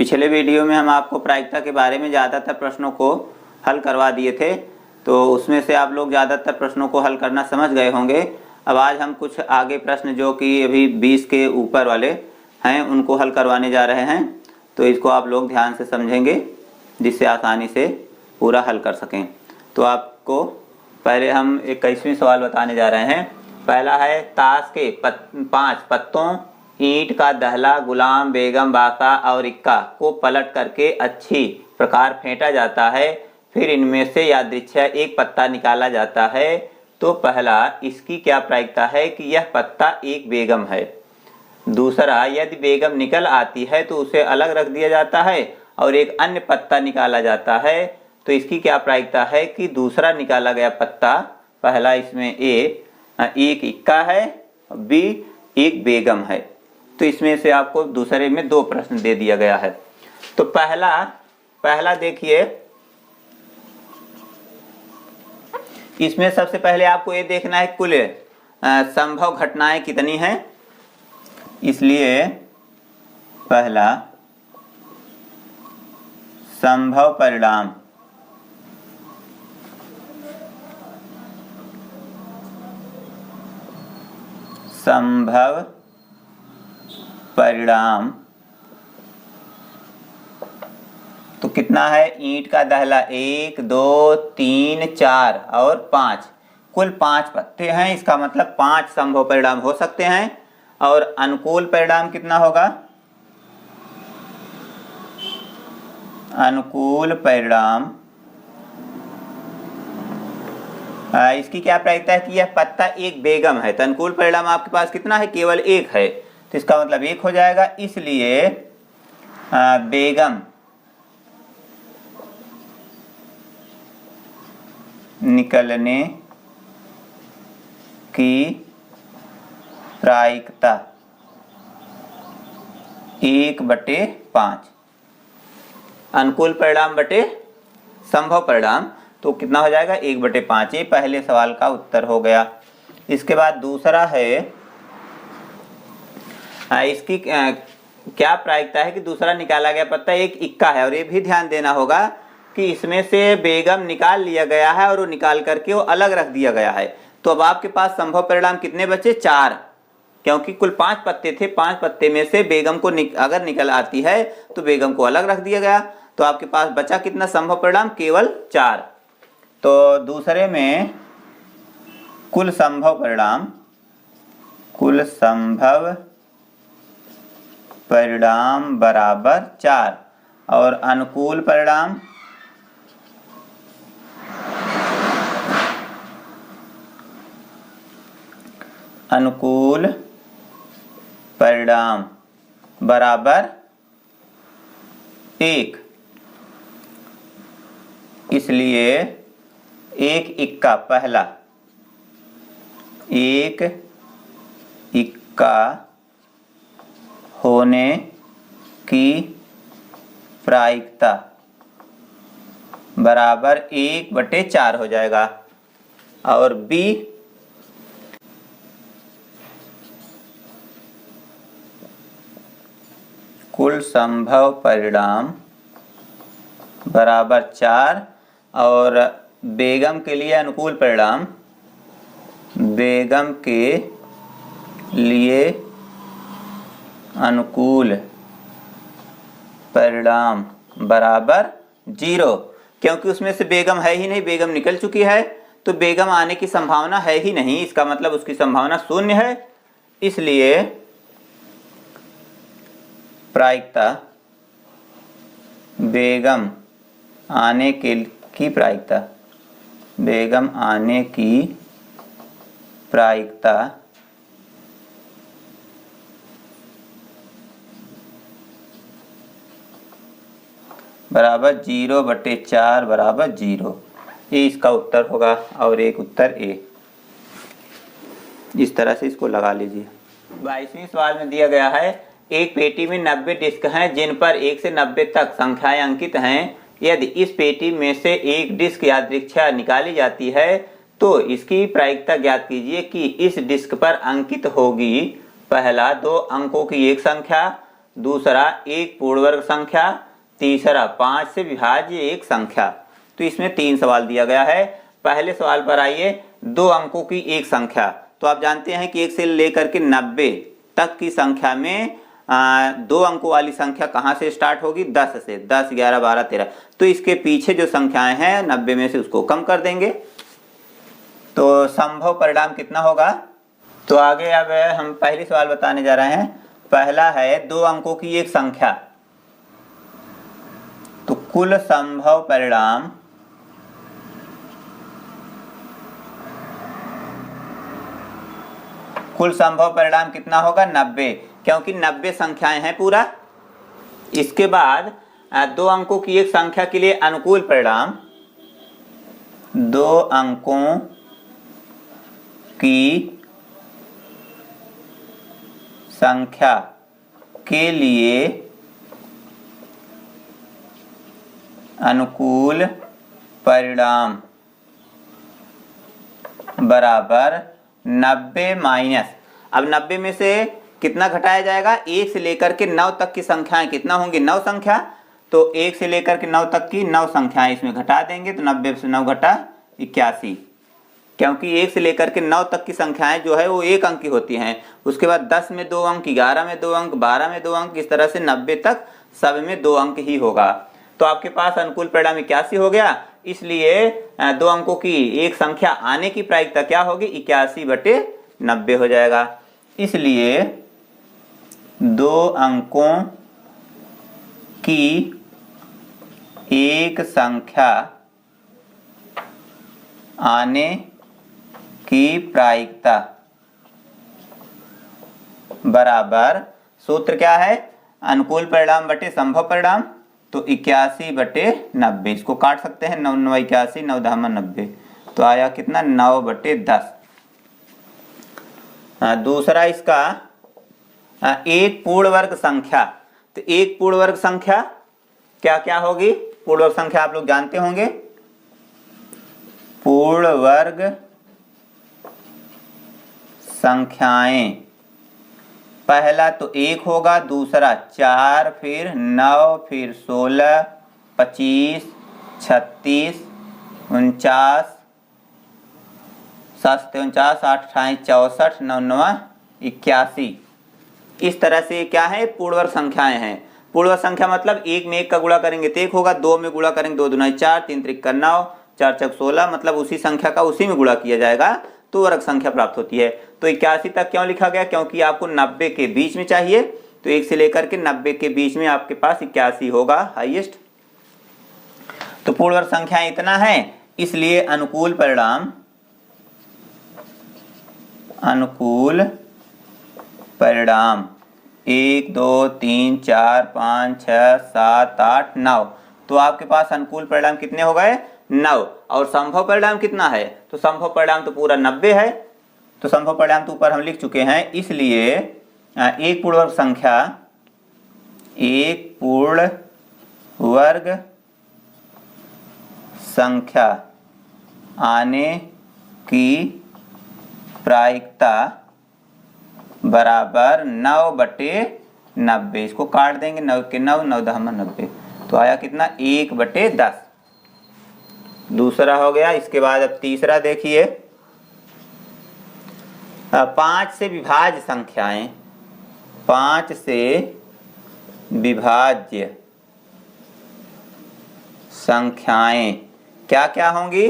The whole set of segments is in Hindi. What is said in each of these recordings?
पिछले वीडियो में हम आपको प्रायिकता के बारे में ज़्यादातर प्रश्नों को हल करवा दिए थे, तो उसमें से आप लोग ज़्यादातर प्रश्नों को हल करना समझ गए होंगे। अब आज हम कुछ आगे प्रश्न जो कि अभी 20 के ऊपर वाले हैं उनको हल करवाने जा रहे हैं, तो इसको आप लोग ध्यान से समझेंगे जिससे आसानी से पूरा हल कर सकें। तो आपको पहले हम 21वें सवाल बताने जा रहे हैं। पहला है, ताश के 5 पत्तों ईंट का दहला, गुलाम, बेगम, बाका और इक्का को पलट करके अच्छी प्रकार फेंटा जाता है, फिर इनमें से यादृच्छा एक पत्ता निकाला जाता है। तो पहला, इसकी क्या प्रायिकता है कि यह पत्ता एक बेगम है। दूसरा, यदि बेगम निकल आती है तो उसे अलग रख दिया जाता है और एक अन्य पत्ता निकाला जाता है, तो इसकी क्या प्रायिकता है कि दूसरा निकाला गया पत्ता, पहला इसमें एक इक्का है, बी एक बेगम है। तो इसमें से आपको दूसरे में 2 प्रश्न दे दिया गया है। तो पहला देखिए, इसमें सबसे पहले आपको ये देखना है कुल संभव घटनाएं कितनी हैं। इसलिए पहला, संभव परिणाम, संभव परिणाम तो कितना है, ईंट का दहला 1 2 3 4 और 5, कुल 5 पत्ते हैं। इसका मतलब 5 संभव परिणाम हो सकते हैं। और अनुकूल परिणाम कितना होगा, अनुकूल परिणाम इसकी क्या प्रायिकता है कि यह पत्ता एक बेगम है। तो अनुकूल परिणाम आपके पास कितना है, केवल 1 है, तो इसका मतलब 1 हो जाएगा। इसलिए बेगम निकलने की प्रायिकता 1/5, अनुकूल परिणाम बटे संभव परिणाम, तो कितना हो जाएगा 1/5। ये पहले सवाल का उत्तर हो गया। इसके बाद दूसरा है, इसकी क्या प्रायिकता है कि दूसरा निकाला गया पत्ता एक इक्का है। और ये भी ध्यान देना होगा कि इसमें से बेगम निकाल लिया गया है और वो निकाल करके वो अलग रख दिया गया है। तो अब आपके पास संभव परिणाम कितने बचे, 4, क्योंकि कुल 5 पत्ते थे। 5 पत्ते में से बेगम को अगर निकल आती है तो बेगम को अलग रख दिया गया, तो आपके पास बचा कितना संभव परिणाम, केवल 4। तो दूसरे में कुल संभव परिणाम बराबर 4 और अनुकूल परिणाम बराबर 1। इसलिए एक इक्का, पहला एक इक्का होने की प्रायिकता बराबर 1/4 हो जाएगा। और बी, कुल संभव परिणाम बराबर 4 और बेगम के लिए अनुकूल परिणाम, बेगम के लिए अनुकूल परिणाम बराबर 0, क्योंकि उसमें से बेगम है ही नहीं, बेगम निकल चुकी है, तो बेगम आने की संभावना है ही नहीं। इसका मतलब उसकी संभावना 0 है। इसलिए प्रायिकता बेगम आने की प्रायिकता, बेगम आने की प्रायिकता बराबर 0/4 बराबर 0। ये इसका उत्तर होगा और एक उत्तर ए। इस तरह से इसको लगा लीजिए। 22वें सवाल में दिया गया है, एक पेटी में 90 डिस्क हैं जिन पर 1 से 90 तक संख्याएं अंकित हैं। यदि इस पेटी में से एक डिस्क यादृच्छा निकाली जाती है तो इसकी प्रायिकता ज्ञात कीजिए कि इस डिस्क पर अंकित होगी। पहला, 2 अंकों की एक संख्या, दूसरा एक पूर्ण वर्ग संख्या, तीसरा 5 से विभाज्य एक संख्या। तो इसमें 3 सवाल दिया गया है। पहले सवाल पर आइए, 2 अंकों की एक संख्या। तो आप जानते हैं कि 1 से लेकर के 90 तक की संख्या में 2 अंकों वाली संख्या कहाँ से स्टार्ट होगी? 10 से। 10, 11, 12, 13। तो इसके पीछे जो संख्याएं हैं 90 में से उसको कम कर देंगे तो संभव परिणाम कितना होगा? तो आगे अब हम पहली सवाल बताने जा रहे हैं। पहला है 2 अंकों की एक संख्या। तो कुल संभव परिणाम कितना होगा? 90, क्योंकि 90 संख्याएं हैं पूरा। इसके बाद 2 अंकों की एक संख्या के लिए अनुकूल परिणाम, 2 अंकों की संख्या के लिए अनुकूल परिणाम बराबर 90 माइनस। अब 90 में से कितना घटाया जाएगा? 1 से लेकर के 9 तक की संख्याएं कितना होंगी? 9 संख्या। तो 1 से लेकर के 9 तक की 9 संख्याएं इसमें घटा देंगे तो 90 से 9 घटा 81, क्योंकि 1 से लेकर के 9 तक की संख्याएं जो है वो 1 अंक की होती हैं। उसके बाद 10 में 2 अंक, 11 में 2 अंक, 12 में 2 अंक, इस तरह से 90 तक सब में 2 अंक ही होगा। तो आपके पास अनुकूल परिणाम 81 हो गया। इसलिए 2 अंकों की एक संख्या आने की प्रायिकता क्या होगी? 81/90 हो जाएगा। इसलिए 2 अंकों की एक संख्या आने की प्रायिकता बराबर, सूत्र क्या है? अनुकूल परिणाम बटे संभव परिणाम। तो 81/90, इसको काट सकते हैं, 9 9 81, 9 10 90। तो आया कितना? 9/10। दूसरा इसका एक पूर्ण वर्ग संख्या। तो एक पूर्ण वर्ग संख्या क्या क्या होगी? पूर्ण वर्ग संख्या आप लोग जानते होंगे। पूर्ण वर्ग संख्याएं, पहला तो 1 होगा, दूसरा 4, फिर 9, फिर 16, 25, 36, 49, 7 49, 8 28, 64, 9 9 81। इस तरह से क्या है? पूर्ण वर्ग संख्याएं हैं। पूर्ण वर्ग संख्या मतलब 1 में 1 का गुणा करेंगे तो 1 होगा, 2 में गुणा करेंगे 2 दूना 4, 3 त्रिक 9, 4 चौक 16, मतलब उसी संख्या का उसी में गुणा किया जाएगा तो वर्ग संख्या प्राप्त होती है। तो 81 तक क्यों लिखा गया? क्योंकि आपको 90 के बीच में चाहिए। तो 1 से लेकर के 90 के बीच में आपके पास 81 होगा हाईएस्ट। तो पूर्ण वर्ग संख्या इतना है, इसलिए अनुकूल परिणाम 1 2 3 4 5 6 7 8 9। तो आपके पास अनुकूल परिणाम कितने हो गए? 9। और संभव परिणाम कितना है? तो संभव परिणाम तो पूरा 90 है। तो संभव परिणाम तो ऊपर हम लिख चुके हैं। इसलिए एक पूर्ण वर्ग संख्या, एक पूर्ण वर्ग संख्या आने की प्रायिकता बराबर 9/90। इसको काट देंगे, 9 के 9, 9 10 90। तो आया कितना? 1/10। दूसरा हो गया। इसके बाद अब तीसरा देखिए, 5 से विभाज्य संख्याएं, 5 से विभाज्य संख्याएं क्या क्या होंगी?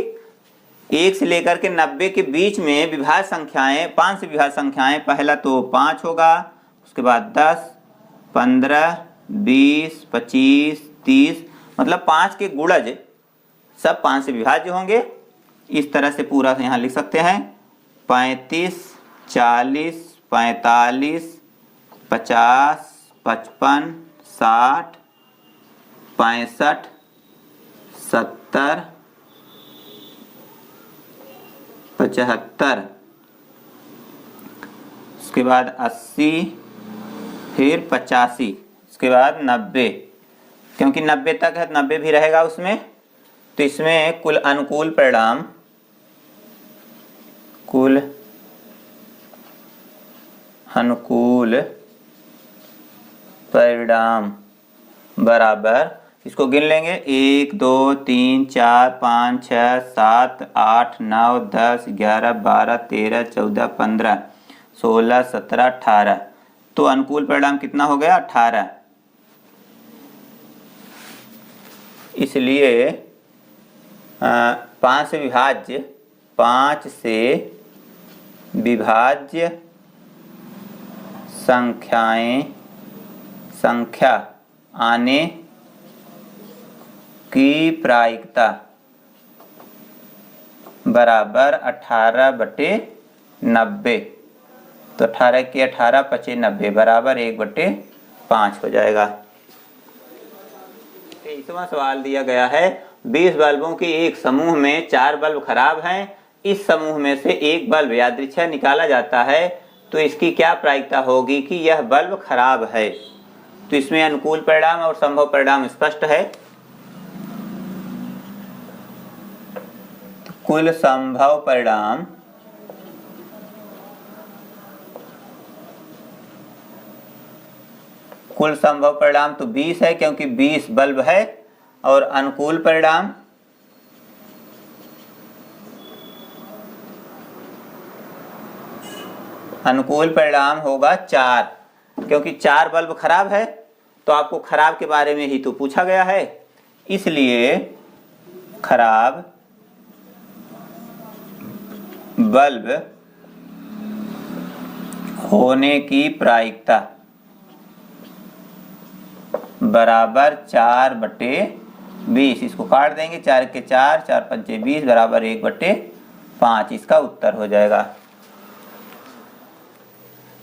1 से लेकर के 90 के बीच में विभाज्य संख्याएं, 5 से विभाज्य संख्याएं, पहला तो 5 होगा, उसके बाद 10, 15, 20, 25, 30, मतलब 5 के गुणज सब 5 से विभाज्य होंगे। इस तरह से पूरा यहाँ लिख सकते हैं। 35, 40, 45, 50, 55, 60, 65, 70, 75, उसके बाद 80, फिर 85, उसके बाद 90, क्योंकि 90 तक है 90 भी रहेगा उसमें। तो इसमें कुल अनुकूल परिणाम, कुल अनुकूल परिणाम बराबर, इसको गिन लेंगे, 1 2 3 4 5 6 7 8 9 10 11 12 13 14 15 16 17 18। तो अनुकूल परिणाम कितना हो गया? 18। इसलिए 5 से विभाज्य संख्या आने की प्रायिकता बराबर 18/90। तो 18 के 18 पचे 90 बराबर 1/5 हो जाएगा। 23वां सवाल दिया गया है, 20 बल्बों के एक समूह में 4 बल्ब खराब हैं। इस समूह में से एक बल्ब यादृच्छिक निकाला जाता है, तो इसकी क्या प्रायिकता होगी कि यह बल्ब खराब है? तो इसमें अनुकूल परिणाम और संभव परिणाम स्पष्ट है। कुल संभव परिणाम तो 20 है, क्योंकि 20 बल्ब है। और अनुकूल परिणाम होगा 4, क्योंकि 4 बल्ब खराब है, तो आपको खराब के बारे में ही तो पूछा गया है। इसलिए खराब बल्ब होने की प्रायिकता बराबर 4/20। इसको काट देंगे, 4 के 4 4 पंचे 20 बराबर 1/5। इसका उत्तर हो जाएगा।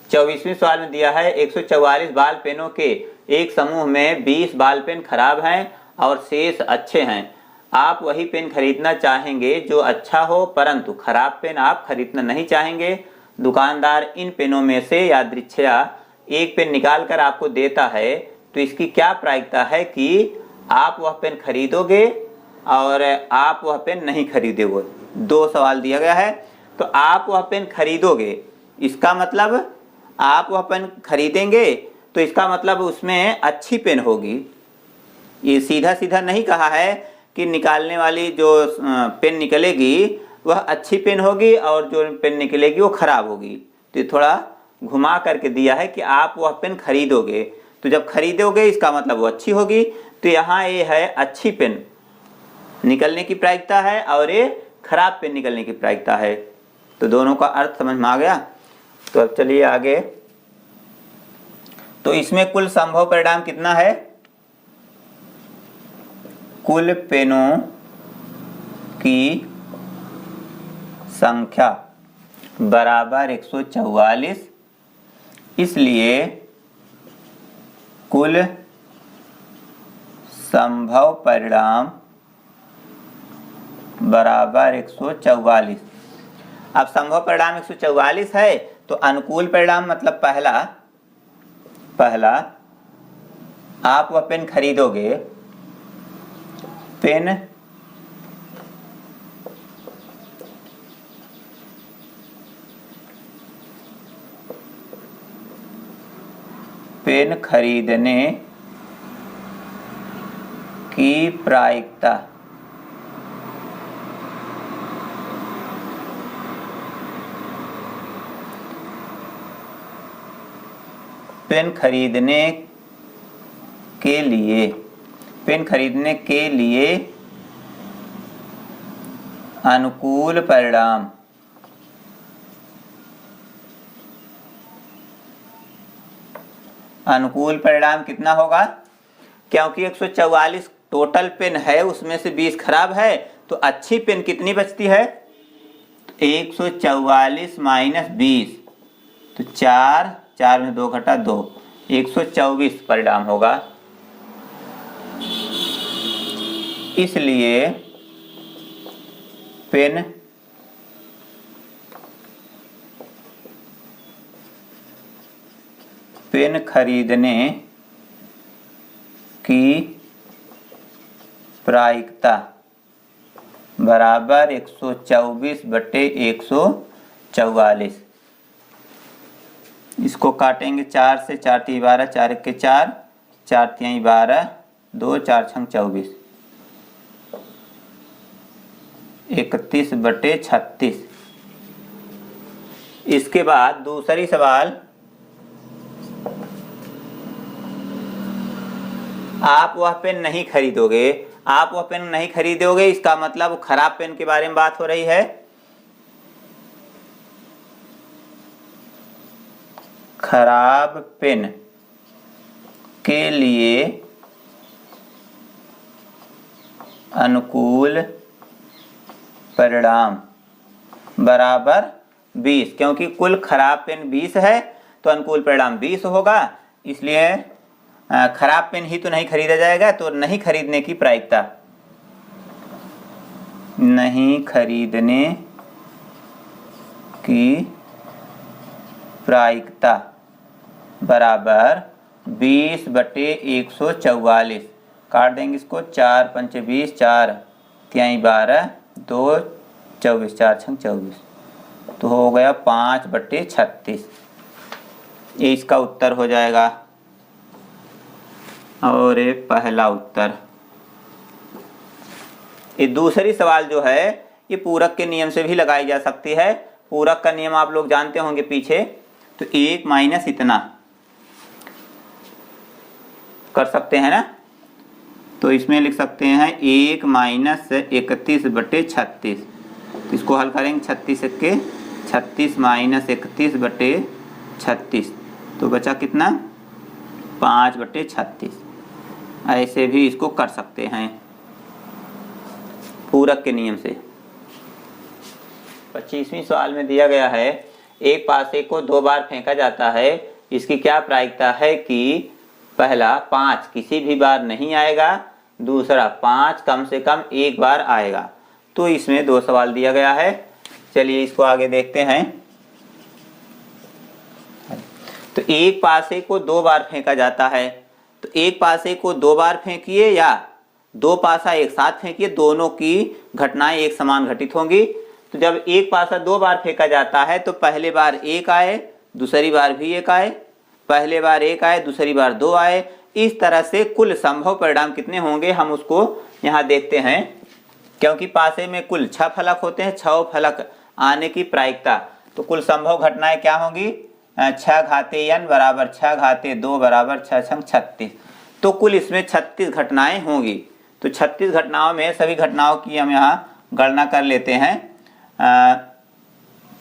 24वें सवाल में दिया है, 144 बाल पेनों के एक समूह में 20 बाल पेन खराब हैं और शेष अच्छे हैं। आप वही पेन खरीदना चाहेंगे जो अच्छा हो, परंतु खराब पेन आप खरीदना नहीं चाहेंगे। दुकानदार इन पेनों में से यादृच्छिक एक पेन निकाल कर आपको देता है, तो इसकी क्या प्रायिकता है कि आप वह पेन खरीदोगे और आप वह पेन नहीं खरीदोगे? 2 सवाल दिया गया है। तो आप वह पेन खरीदोगे, इसका मतलब आप वह पेन खरीदेंगे, तो इसका मतलब उसमें अच्छी पेन होगी। ये सीधा सीधा नहीं कहा है कि निकालने वाली जो पेन निकलेगी वह अच्छी पेन होगी और जो पेन निकलेगी वो खराब होगी। तो ये थोड़ा घुमा करके दिया है कि आप वह पेन खरीदोगे, तो जब खरीदोगे इसका मतलब वो अच्छी होगी। तो यहाँ ये है अच्छी पेन निकलने की प्रायिकता है और ये खराब पेन निकलने की प्रायिकता है। तो दोनों का अर्थ समझ में आ गया। तो अब चलिए आगे। तो इसमें कुल संभव परिणाम कितना है? कुल पेनों की संख्या बराबर 144। इसलिए कुल संभव परिणाम बराबर 144। अब संभव परिणाम 144 है, तो अनुकूल परिणाम मतलब पहला आप वह पेन खरीदोगे, पेन खरीदने की प्रायिकता पेन खरीदने के लिए अनुकूल परिणाम कितना होगा? क्योंकि 144 टोटल पेन है, उसमें से 20 खराब है, तो अच्छी पेन कितनी बचती है? 144 माइनस 20, तो 4 में 2 घटा 2, 124 परिणाम होगा। इसलिए पेन खरीदने की प्रायिकता बराबर 124/144। इसको काटेंगे 4 से, 4 × 12, 4 × 4, 4 × 12, 2 4 × 24, 31/36। इसके बाद दूसरी सवाल, आप वह पेन नहीं खरीदोगे। आप वह पेन नहीं खरीदोगे, इसका मतलब खराब पेन के बारे में बात हो रही है। खराब पेन के लिए अनुकूल परिणाम बराबर 20, क्योंकि कुल खराब पेन 20 है तो अनुकूल परिणाम 20 होगा। इसलिए खराब पेन ही तो नहीं खरीदा जाएगा, तो नहीं खरीदने की प्रायिकता, नहीं खरीदने की प्रायिकता बराबर 20/144। काट देंगे इसको, 4 × 5 = 20, 4 × 12, 2 24, 4 × 24, तो हो गया 5/36। ये इसका उत्तर हो जाएगा। और ये पहला उत्तर। ये दूसरी सवाल जो है ये पूरक के नियम से भी लगाई जा सकती है। पूरक का नियम आप लोग जानते होंगे पीछे, तो 1 माइनस इतना कर सकते हैं ना, तो इसमें लिख सकते हैं 1 माइनस 31/36। तो इसको हल करेंगे 36 के 36 माइनस 31/36, तो बचा कितना 5/36। ऐसे भी इसको कर सकते हैं पूरक के नियम से। 25वें सवाल में दिया गया है, एक पासे को 2 बार फेंका जाता है, इसकी क्या प्रायिकता है कि पहला 5 किसी भी बार नहीं आएगा, दूसरा 5 कम से कम एक बार आएगा। तो इसमें 2 सवाल दिया गया है। चलिए इसको आगे देखते हैं। तो एक पासे को 2 बार फेंका जाता है, तो एक पासे को 2 बार फेंकिए या 2 पासा एक साथ फेंकिए, दोनों की घटनाएं एक समान घटित होंगी। तो जब एक पासा 2 बार फेंका जाता है तो पहले बार 1 आए, दूसरी बार भी 1 आए, पहले बार 1 आए, दूसरी बार 2 आए। इस तरह से कुल संभव परिणाम कितने होंगे हम उसको यहाँ देखते हैं। क्योंकि पासे में कुल 6 फलक होते हैं, 6 फलक आने की प्रायिकता, तो कुल संभव घटनाएं क्या होंगी, 6 घाते n बराबर 6 घाते 2 बराबर 6 × 36। तो कुल इसमें 36 घटनाएं होंगी। तो 36 घटनाओं में सभी घटनाओं की हम यहाँ गणना कर लेते हैं।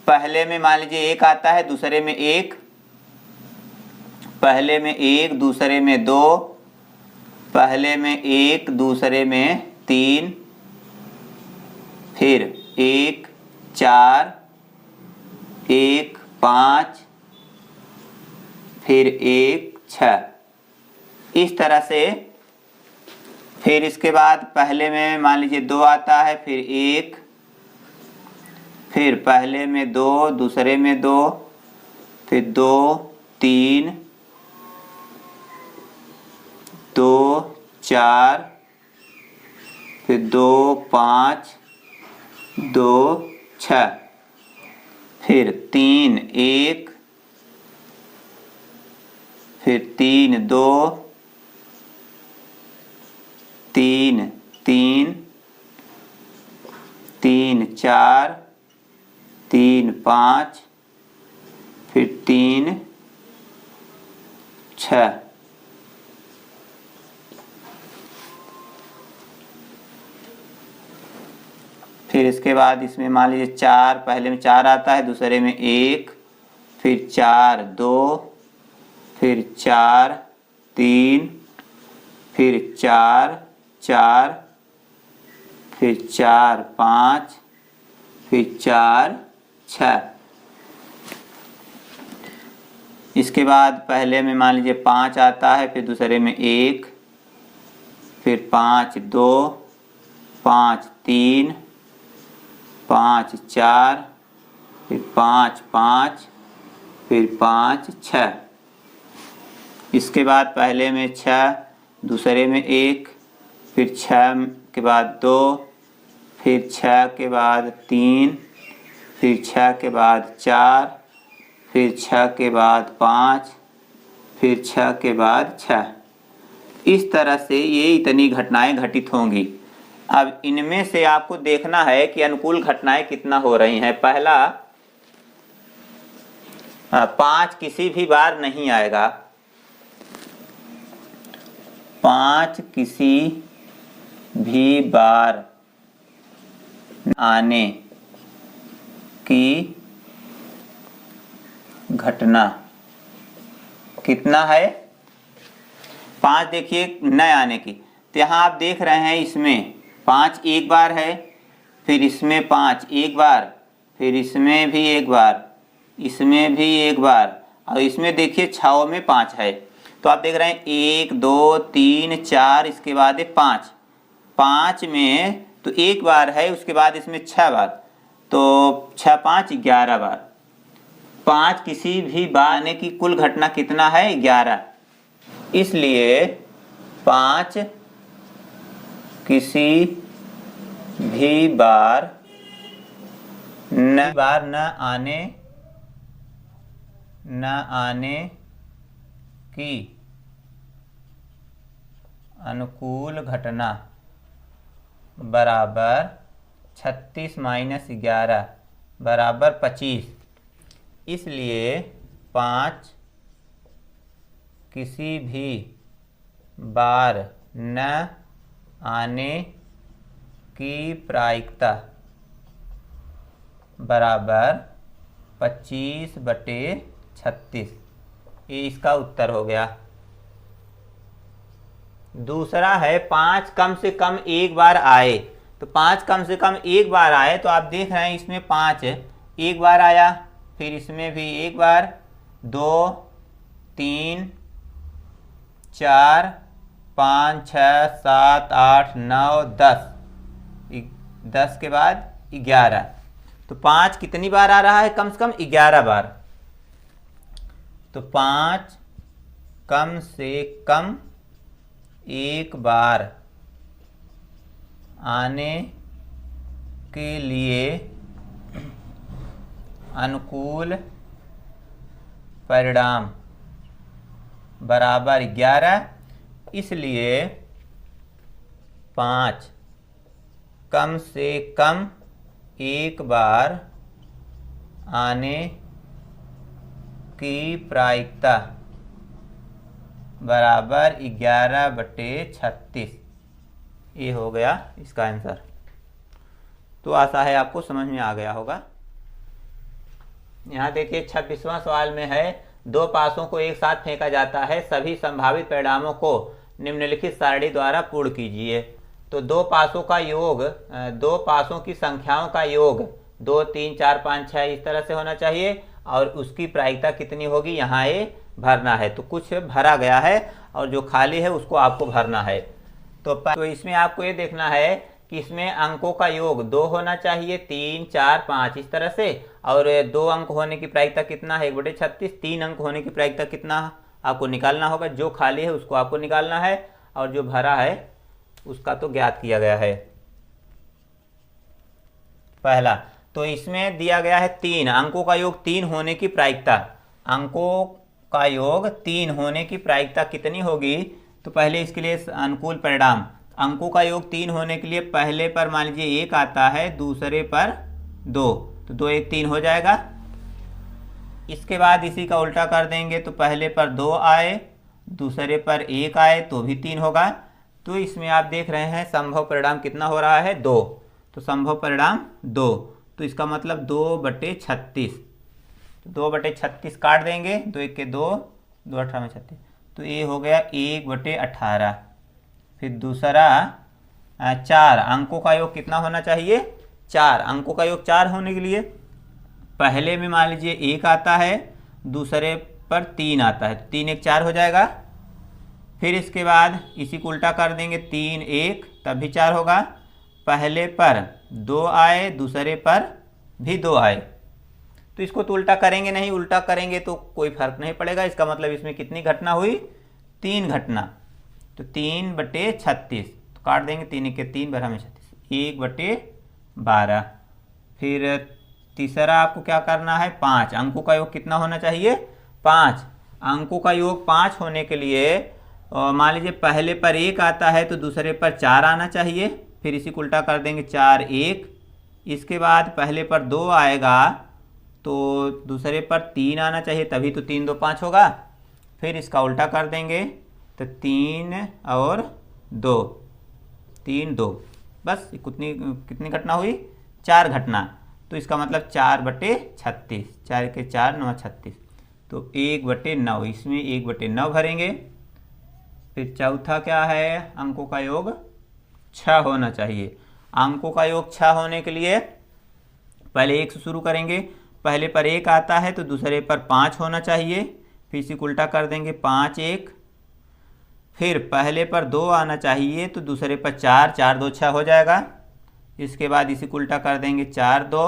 पहले में मान लीजिए 1 आता है, दूसरे में 1, पहले में 1, दूसरे में 2, पहले में 1, दूसरे में 3, फिर 1 4, 1 5, फिर 1 6। इस तरह से फिर इसके बाद पहले में मान लीजिए 2 आता है, फिर 1, फिर पहले में 2, दूसरे में 2, फिर 2 3, 2 4, फिर 2 5, 2 6, फिर 3 1, फिर 3 2, 3 3, 3 4, 3 5, फिर 3 6। फिर इसके बाद इसमें मान लीजिए 4, पहले में 4 आता है, दूसरे में 1, फिर 4 2, फिर 4 3, फिर 4 4, फिर 4 5, फिर 4 6। इसके बाद पहले में मान लीजिए 5 आता है, फिर दूसरे में 1, फिर 5 2, 5 3, 5 4, फिर 5 5, फिर 5 6। इसके बाद पहले में 6, दूसरे में 1, फिर 6 के बाद 2, फिर 6 के बाद 3, फिर 6 के बाद 4, फिर 6 के बाद 5, फिर 6 के बाद 6। इस तरह से ये इतनी घटनाएं घटित होंगी। अब इनमें से आपको देखना है कि अनुकूल घटनाएं कितना हो रही हैं। पहला 5 किसी भी बार नहीं आएगा, 5 किसी भी बार आने की घटना कितना है? 5 देखिए न आने की, तो यहाँ आप देख रहे हैं इसमें 5 एक बार है, फिर इसमें 5 एक बार, फिर इसमें भी एक बार, इसमें भी एक बार, और इसमें देखिए 6 में 5 है। तो आप देख रहे हैं 1 2 3 4, इसके बाद है 5। 5 में तो एक बार है, उसके बाद इसमें 6 बार, तो 6 5 11 बार। 5 किसी भी बार आने की कुल घटना कितना है? 11। इसलिए 5 किसी भी बार न आने की अनुकूल घटना बराबर 36 माइनस 11 बराबर 25। इसलिए 5 किसी भी बार न आने की प्रायिकता बराबर 25/36। ये इसका उत्तर हो गया। दूसरा है 5 कम से कम एक बार आए। तो 5 कम से कम एक बार आए, तो आप देख रहे हैं इसमें 5 एक बार आया, फिर इसमें भी एक बार, 2 3 4 5 6 7 8 9 10, 10 के बाद 11। तो 5 कितनी बार आ रहा है? कम से कम 11 बार। तो 5 कम से कम एक बार आने के लिए अनुकूल परिणाम बराबर 11। इसलिए 5 कम से कम एक बार आने की प्रायिकता बराबर 11/36। ये हो गया इसका आंसर। तो आशा है आपको समझ में आ गया होगा। यहाँ देखिए 26वां सवाल में है, 2 पासों को एक साथ फेंका जाता है, सभी संभावित परिणामों को निम्नलिखित सारणी द्वारा पूर्ण कीजिए। तो 2 पासों का योग, 2 पासों की संख्याओं का योग 2 3 4 5 6 इस तरह से होना चाहिए, और उसकी प्रायिकता कितनी होगी यहाँ ये भरना है। तो कुछ भरा गया है और जो खाली है उसको आपको भरना है। तो इसमें आपको ये देखना है कि इसमें अंकों का योग 2 होना चाहिए, 3 4 5 इस तरह से, और 2 अंक होने की प्रायिकता कितना है? 1/36। 3 अंक होने की प्रायिकता कितना आपको निकालना होगा? जो खाली है उसको आपको निकालना है, और जो भरा है उसका तो ज्ञात किया गया है। पहला तो इसमें दिया गया है 3 अंकों का योग 3 होने की प्रायिकता। अंकों का योग 3 होने की प्रायिकता कितनी होगी? तो पहले इसके लिए अनुकूल परिणाम, अंकों का योग 3 होने के लिए पहले पर मान लीजिए 1 आता है, दूसरे पर 2, तो 2 1 3 हो जाएगा। इसके बाद इसी का उल्टा कर देंगे, तो पहले पर 2 आए, दूसरे पर 1 आए तो भी 3 होगा। तो इसमें आप देख रहे हैं संभव परिणाम कितना हो रहा है? 2। तो संभव परिणाम 2, तो इसका मतलब 2/36। तो 2/36 काट देंगे, 2 1 के 2, 2 18 में 36, तो ये हो गया 1/18। फिर दूसरा 4 अंकों का योग कितना होना चाहिए? 4 अंकों का योग 4 होने के लिए पहले में मान लीजिए 1 आता है, दूसरे पर 3 आता है, तो 3 1 4 हो जाएगा। फिर इसके बाद इसी को उल्टा कर देंगे, 3 1 तब भी 4 होगा। पहले पर 2 आए, दूसरे पर भी 2 आए, तो इसको तो उल्टा करेंगे नहीं, उल्टा करेंगे तो कोई फर्क नहीं पड़ेगा। इसका मतलब इसमें कितनी घटना हुई? 3 घटना। तो 3/36 तो काट देंगे, 3 1 के 3 12 में 36, 1/12। फिर तीसरा आपको क्या करना है 5। अंकों का योग कितना होना चाहिए 5। अंकों का योग 5 होने के लिए मान लीजिए पहले पर 1 आता है तो दूसरे पर 4 आना चाहिए, फिर इसी को उल्टा कर देंगे 4 1। इसके बाद पहले पर 2 आएगा तो दूसरे पर 3 आना चाहिए, तभी तो 3 2 5 होगा। फिर इसका उल्टा कर देंगे तो 3 और 2 3 2, बस कितनी घटना हुई 4 घटना। तो इसका मतलब 4/36, 4 के 4 9 36, तो 1/9, इसमें 1/9 भरेंगे। फिर चौथा क्या है अंकों का योग 6 होना चाहिए। अंकों का योग 6 होने के लिए पहले 1 से शुरू करेंगे, पहले पर 1 आता है तो दूसरे पर 5 होना चाहिए, फिर इसी को उल्टा कर देंगे 5 1। फिर पहले पर 2 आना चाहिए तो दूसरे पर 4, 4 2 6 हो जाएगा। इसके बाद इसी को उल्टा कर देंगे 4 2।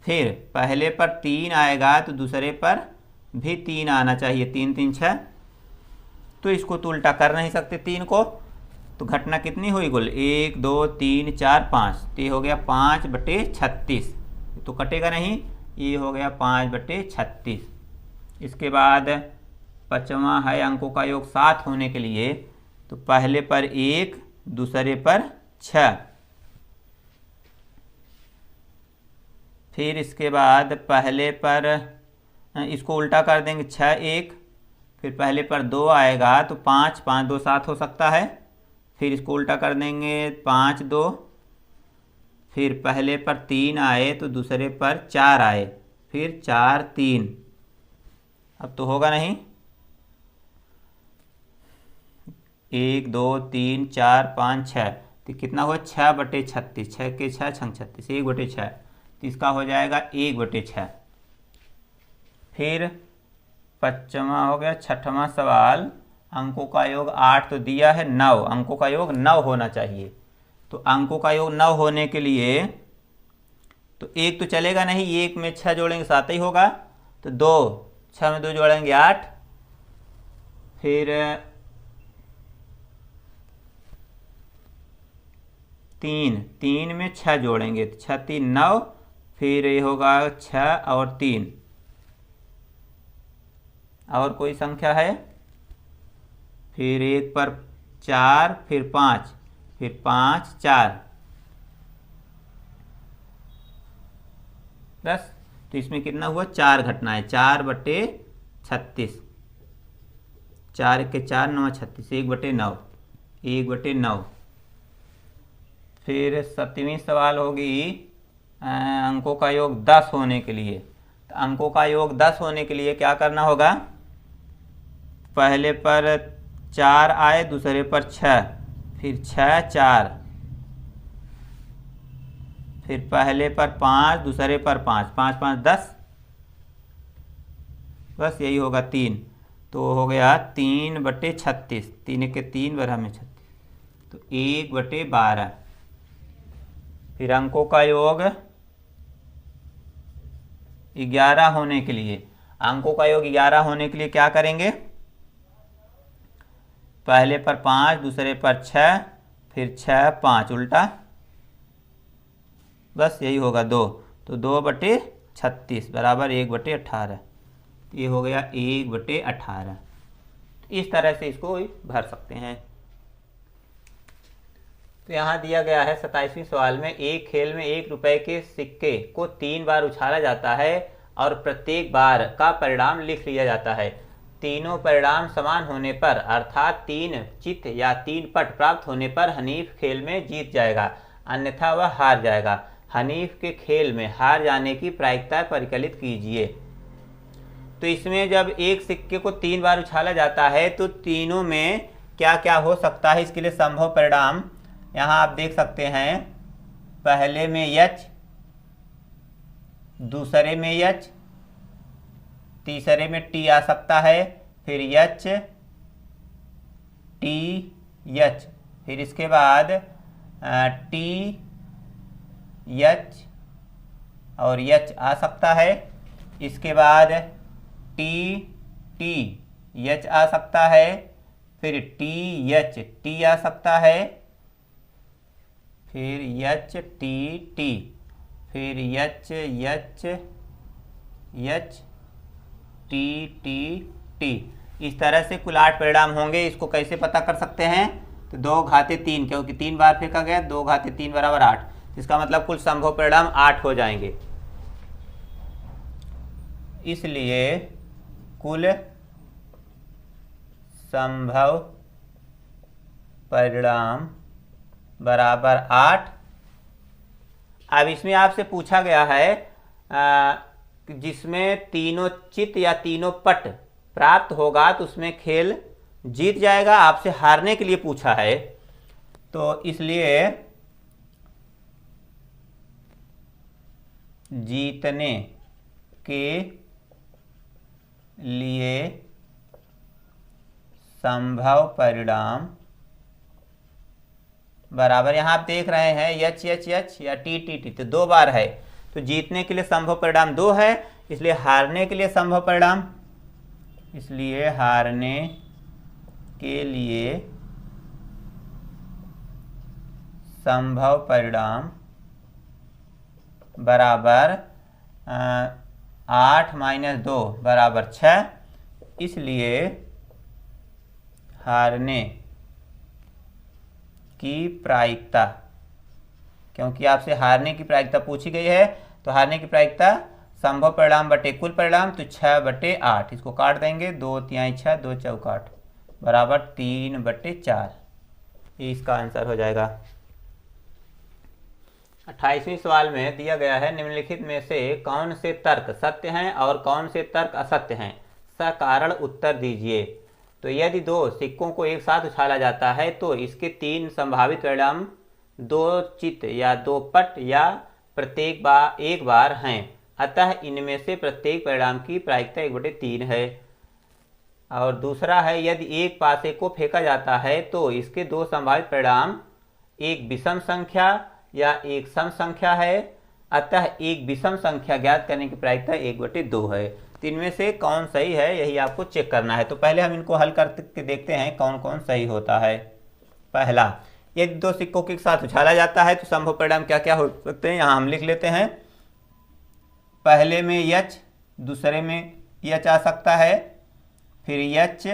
फिर पहले पर 3 आएगा तो दूसरे पर भी 3 आना चाहिए, 3 3 6। तो इसको तो उल्टा कर नहीं सकते 3 को, तो घटना कितनी हुई कुल 1 2 3 4 5, तो ये हो गया 5/36, तो कटेगा नहीं, ये हो गया 5/36। इसके बाद पांचवा है अंकों का योग 7 होने के लिए, तो पहले पर 1 दूसरे पर 6। फिर इसके बाद पहले पर इसको उल्टा कर देंगे 6 1। फिर पहले पर 2 आएगा तो 5 5 2 7 हो सकता है, फिर इसको उल्टा कर देंगे 5 2। फिर पहले पर 3 आए तो दूसरे पर 4 आए, फिर 4 3, अब तो होगा नहीं, 1 2 3 4 5 6, तो कितना हुआ 6/36, 6 के 6 6 36, 1/6, तो इसका हो जाएगा 1/6। फिर पांचवा हो गया। छठवां सवाल अंकों का योग 8 तो दिया है 9, अंकों का योग 9 होना चाहिए। तो अंकों का योग 9 होने के लिए तो 1 तो चलेगा नहीं, 1 में 6 जोड़ेंगे 7 ही होगा, तो 2 6 में 2 जोड़ेंगे 8। फिर 3 में 6 जोड़ेंगे तो 6 3 9, फिर ये होगा 6 और 3। और कोई संख्या है, फिर 1 पर 4, फिर 5, फिर 5 4, बस। तो इसमें कितना हुआ 4 घटनाएं, 4/36, 4 के 4 9 36, 1/9, 1/9। फिर 7वीं सवाल होगी अंकों का योग 10 होने के लिए। तो अंकों का योग 10 होने के लिए क्या करना होगा, पहले पर 4 आए दूसरे पर 6, फिर 6 4, फिर पहले पर 5 दूसरे पर 5, 5 5 10, बस यही होगा 3, तो हो गया 3/36, 3 के 3 12 में 36, तो 1/12। फिर अंकों का योग 11 होने के लिए, अंकों का योग 11 होने के लिए क्या करेंगे, पहले पर 5 दूसरे पर 6, फिर 6 5 उल्टा, बस यही होगा 2, तो 2/36 बराबर 1/18, ये हो गया 1/18। इस तरह से इसको भर सकते हैं। तो यहाँ दिया गया है 27वें सवाल में, एक खेल में 1 रुपए के सिक्के को 3 बार उछाला जाता है और प्रत्येक बार का परिणाम लिख लिया जाता है। तीनों परिणाम समान होने पर अर्थात 3 चित या 3 पट प्राप्त होने पर हनीफ खेल में जीत जाएगा, अन्यथा वह हार जाएगा। हनीफ के खेल में हार जाने की प्रायिकता परिकलित कीजिए। तो इसमें जब एक सिक्के को 3 बार उछाला जाता है तो तीनों में क्या क्या हो सकता है, इसके लिए संभव परिणाम यहाँ आप देख सकते हैं। पहले में यच, दूसरे में यच, तीसरे में टी आ सकता है, फिर यच टी यच, फिर इसके बाद टी यच और यच आ सकता है। इसके बाद टी टी यच आ सकता है, फिर टी यच टी आ सकता है, फिर यच टी टी, फिर यच यच यच टी टी टी, इस तरह से कुल 8 परिणाम होंगे। इसको कैसे पता कर सकते हैं? तो 2 घाते 3, क्योंकि 3 बार फेंका गया, 2 घाते 3 बराबर 8, इसका मतलब कुल संभव परिणाम 8 हो जाएंगे। इसलिए कुल संभव परिणाम बराबर 8। अब इसमें आपसे पूछा गया है जिसमें तीनों चित या तीनों पट प्राप्त होगा तो उसमें खेल जीत जाएगा। आपसे हारने के लिए पूछा है, तो इसलिए जीतने के लिए संभव परिणाम बराबर, यहां आप देख रहे हैं यच यच यच या टी टी टी, तो 2 बार है, तो जीतने के लिए संभव परिणाम 2 है, इसलिए हारने के लिए संभव परिणाम, इसलिए हारने के लिए संभव परिणाम बराबर 8 - 2 बराबर 6। इसलिए हारने की प्रायिकता, क्योंकि आपसे हारने की प्रायिकता पूछी गई है, तो हारने की प्रायिकता संभव परिणाम बटे कुल परिणाम, तो 6/8, इसको काट देंगे, 2 तिहाई 6, 2 चौका 8 बराबर 3/4, ये इसका आंसर हो जाएगा। 28वें सवाल में दिया गया है निम्नलिखित में से कौन से तर्क सत्य हैं और कौन से तर्क असत्य हैं, सकारण उत्तर दीजिए। तो यदि 2 सिक्कों को एक साथ उछाला जाता है तो इसके 3 संभावित परिणाम 2 चित या 2 पट या प्रत्येक एक बार हैं, अतः इनमें से प्रत्येक परिणाम की प्रायिकता 1/3 है। और दूसरा है यदि एक पासे को फेंका जाता है तो इसके 2 संभावित परिणाम एक विषम संख्या या एक सम संख्या है, अतः एक विषम संख्या ज्ञात करने की प्रायिकता 1/2 है। तो इनमें से कौन सही है यही आपको चेक करना है। तो पहले हम इनको हल करके देखते हैं कौन कौन सही होता है। पहला, यदि 2 सिक्कों के साथ उछाला जाता है तो संभव परिणाम क्या क्या हो सकते हैं, यहाँ हम लिख लेते हैं। पहले में यच, दूसरे में यच आ सकता है, फिर यच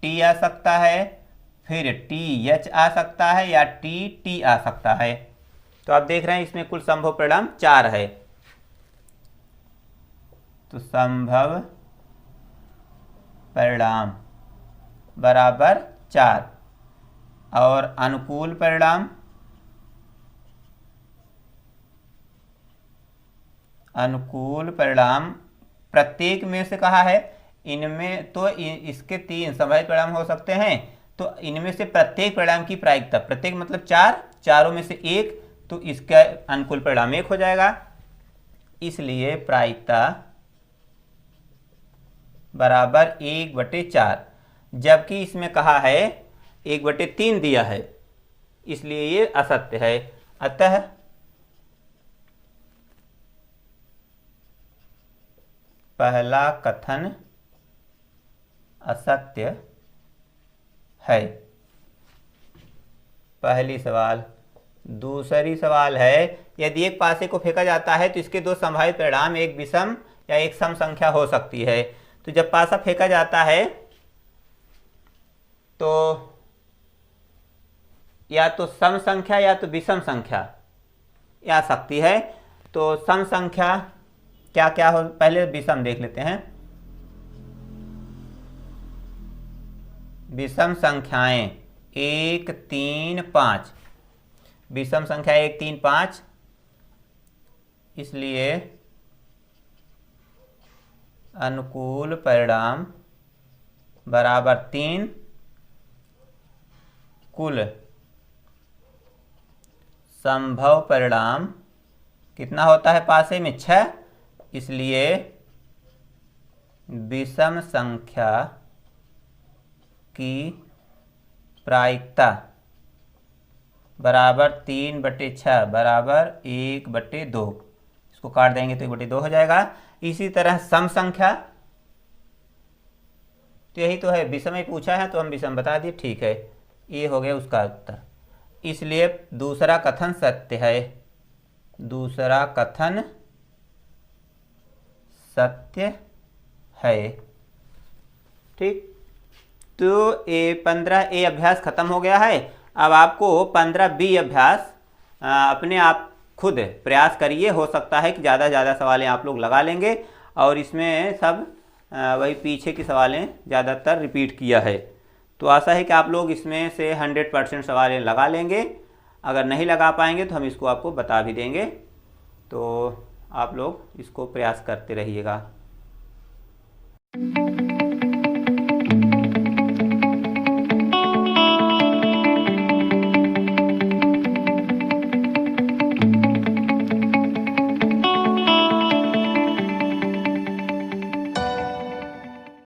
टी आ सकता है, फिर टी यच आ सकता है या टी टी आ सकता है। तो आप देख रहे हैं इसमें कुल संभव परिणाम 4 है। तो संभव परिणाम बराबर 4 और अनुकूल परिणाम, अनुकूल परिणाम प्रत्येक में से कहा है, इनमें तो इसके 3 संभावित परिणाम हो सकते हैं, तो इनमें से प्रत्येक परिणाम की प्रायिकता, प्रत्येक मतलब 4, चारों में से 1, तो इसका अनुकूल परिणाम 1 हो जाएगा। इसलिए प्रायिकता बराबर 1/4, जबकि इसमें कहा है 1/3 दिया है, इसलिए ये असत्य है। अतः पहला कथन असत्य है। पहली सवाल। दूसरी सवाल है यदि एक पासे को फेंका जाता है तो इसके 2 संभावित परिणाम एक विषम या एक सम संख्या हो सकती है। तो जब पासा फेंका जाता है तो या तो सम संख्या या तो विषम संख्या आ सकती है। तो सम संख्या क्या क्या हो, पहले विषम देख लेते हैं। विषम संख्याएं 1 3 5, विषम संख्या 1 3 5, इसलिए अनुकूल परिणाम बराबर 3, कुल संभव परिणाम कितना होता है पासे में 6, इसलिए विषम संख्या की प्रायिकता बराबर 3/6 बराबर 1/2, इसको काट देंगे तो 1/2 हो जाएगा। इसी तरह सम संख्या, तो यही तो है, विषम ही पूछा है तो हम विषम बता दिए, ठीक है, ये हो गया उसका उत्तर। इसलिए दूसरा कथन सत्य है। दूसरा कथन सत्य है। ठीक, तो ये 15A अभ्यास खत्म हो गया है। अब आपको 15B अभ्यास अपने आप खुद प्रयास करिए, हो सकता है कि ज़्यादा से ज़्यादा सवालें आप लोग लगा लेंगे और इसमें सब वही पीछे की सवालें ज़्यादातर रिपीट किया है। तो आशा है कि आप लोग इसमें से 100% सवालें लगा लेंगे। अगर नहीं लगा पाएंगे तो हम इसको आपको बता भी देंगे, तो आप लोग इसको प्रयास करते रहिएगा।